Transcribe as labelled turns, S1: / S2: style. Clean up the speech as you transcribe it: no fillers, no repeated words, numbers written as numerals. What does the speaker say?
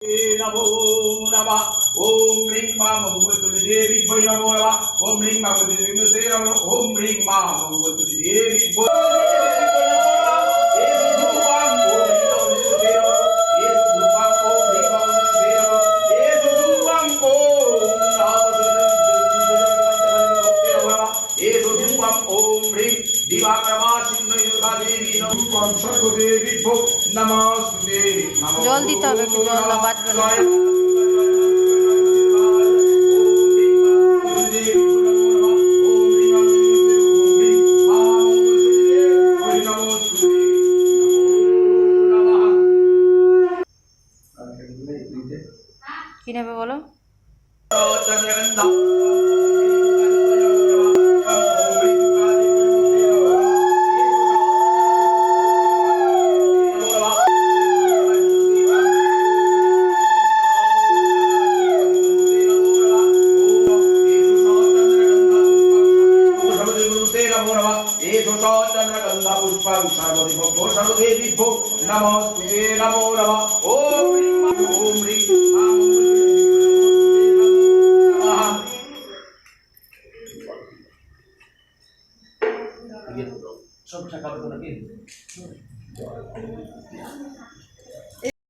S1: नमो नमः ओम ह्रीं मां भगवती देवी भै नमो नमः ओम ह्रीं मां भगवती देवी से नमो ओम ह्रीं मां भगवती देवी भै
S2: জল দিতে হবে, একটু জল না বাঁচবে না। কি নেবে বলো?
S1: नमोस्तुते नमो नमः ओम ह्रीं मां सब टाका